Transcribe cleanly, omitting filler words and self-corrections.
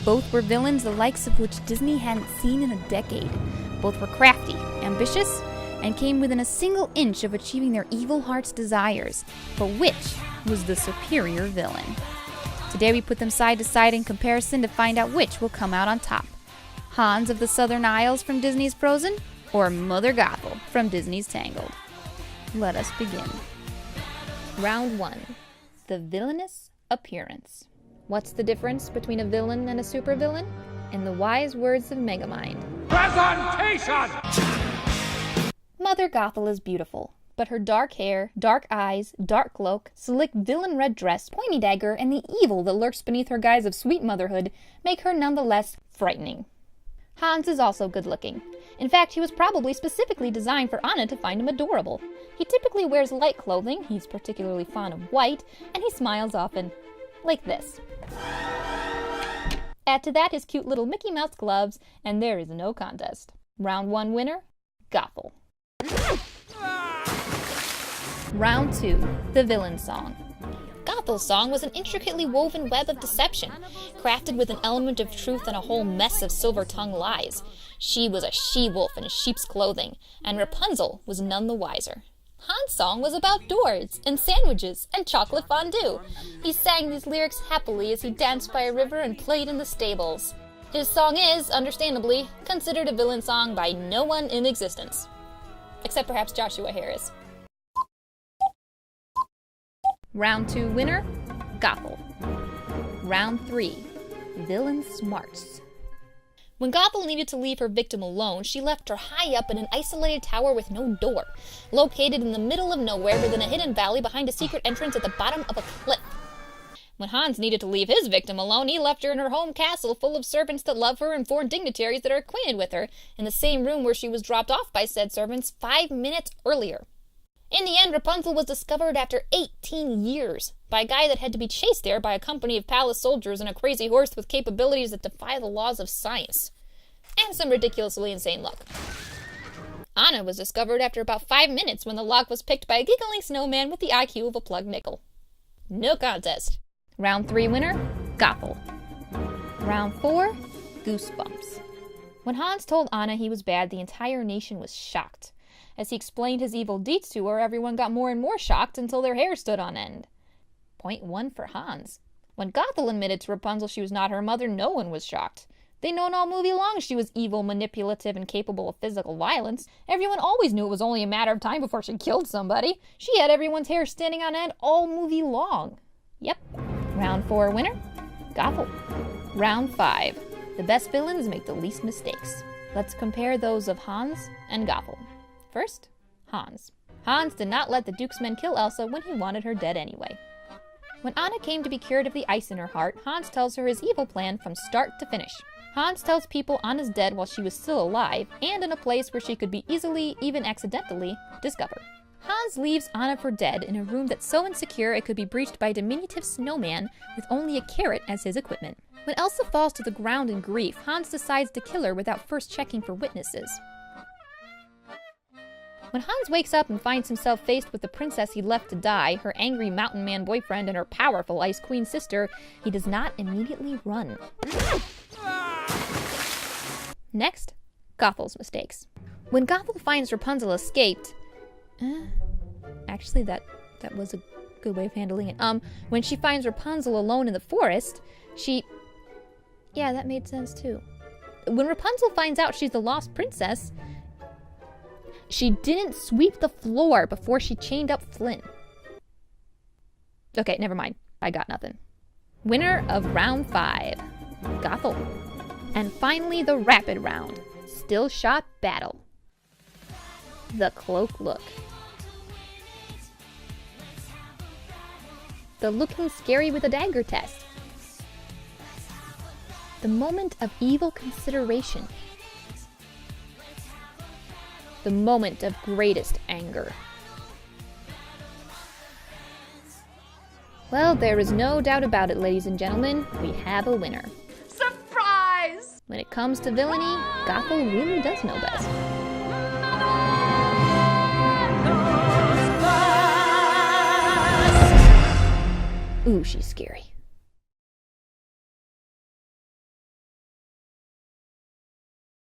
Both were villains the likes of which Disney hadn't seen in a decade. Both were crafty, ambitious, and came within a single inch of achieving their evil heart's desires. But which was the superior villain? Today we put them side to side in comparison to find out which will come out on top. Hans of the Southern Isles from Disney's Frozen, or Mother Gothel from Disney's Tangled? Let us begin. Round 1. The villainous appearance. What's the difference between a villain and a supervillain? In the wise words of Meghan. Presentation! Mother Gothel is beautiful, but her dark hair, dark eyes, dark cloak, slick villain red dress, pointy dagger, and the evil that lurks beneath her guise of sweet motherhood make her nonetheless frightening. Hans is also good looking. In fact, he was probably specifically designed for Anna to find him adorable. He typically wears light clothing, he's particularly fond of white, and he smiles often. Like this. Add to that his cute little Mickey Mouse gloves, and there is no contest. Round 1 winner, Gothel. Round 2, the villain song. Gothel's song was an intricately woven web of deception, crafted with an element of truth and a whole mess of silver-tongued lies. She was a she-wolf in sheep's clothing, and Rapunzel was none the wiser. Hans' song was about doors, and sandwiches, and chocolate fondue. He sang these lyrics happily as he danced by a river and played in the stables. His song is, understandably, considered a villain song by no one in existence. Except perhaps Joshua Harris. Round 2 winner, Gothel. Round 3, villain smarts. When Gothel needed to leave her victim alone, she left her high up in an isolated tower with no door, located in the middle of nowhere within a hidden valley behind a secret entrance at the bottom of a cliff. When Hans needed to leave his victim alone, he left her in her home castle full of servants that love her and foreign dignitaries that are acquainted with her, in the same room where she was dropped off by said servants 5 minutes earlier. In the end, Rapunzel was discovered after 18 years by a guy that had to be chased there by a company of palace soldiers and a crazy horse with capabilities that defy the laws of science. And some ridiculously insane luck. Anna was discovered after about 5 minutes when the lock was picked by a giggling snowman with the IQ of a plugged nickel. No contest. Round 3 winner, Gothel. Round 4, Goosebumps. When Hans told Anna he was bad, the entire nation was shocked. As he explained his evil deeds to her, everyone got more and more shocked until their hair stood on end. Point 1 for Hans. When Gothel admitted to Rapunzel she was not her mother, no one was shocked. They'd known all movie long she was evil, manipulative, and capable of physical violence. Everyone always knew it was only a matter of time before she killed somebody. She had everyone's hair standing on end all movie long. Yep. Round 4 winner, Gothel. Round 5. The best villains make the least mistakes. Let's compare those of Hans and Gothel. First, Hans. Hans did not let the Duke's men kill Elsa when he wanted her dead anyway. When Anna came to be cured of the ice in her heart, Hans tells her his evil plan from start to finish. Hans tells people Anna's dead while she was still alive, and in a place where she could be easily, even accidentally, discovered. Hans leaves Anna for dead in a room that's so insecure it could be breached by a diminutive snowman with only a carrot as his equipment. When Elsa falls to the ground in grief, Hans decides to kill her without first checking for witnesses. When Hans wakes up and finds himself faced with the princess he left to die, her angry mountain man boyfriend, and her powerful Ice Queen sister, he does not immediately run. Next, Gothel's mistakes. When Gothel finds Rapunzel escaped... Actually, that was a good way of handling it. When she finds Rapunzel alone in the forest, she... Yeah, that made sense too. When Rapunzel finds out she's the lost princess... She didn't sweep the floor before she chained up Flynn. Okay, never mind. I got nothing. Winner of round 5, Gothel. And finally, the rapid round, still shot battle. The cloak look. The looking scary with a dagger test. The moment of evil consideration. The moment of greatest anger. Well, there is no doubt about it, ladies and gentlemen. We have a winner. Surprise! When it comes to villainy, Gothel really does know best. Ooh, she's scary.